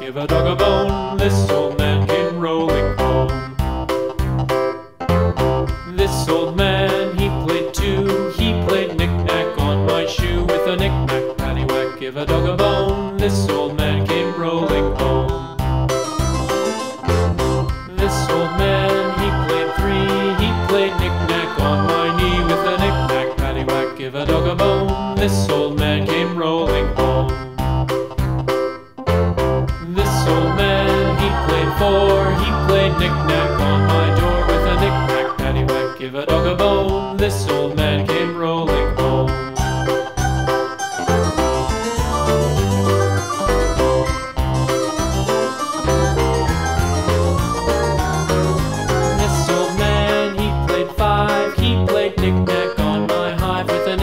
give a dog a bone. This old man came rolling home. This old man, he played too. He played knick-knack on my shoe. With a knick-knack, paddywhack, give a dog a bone. This old man came rolling home. This old man, he played three. He played knick-knack on my knee. With a knick-knack, paddywhack, give a dog a bone. This old man came rolling home. This old man, he played four. He played knick-knack on my door. With a knick-knack, paddywhack, give a dog a bone. This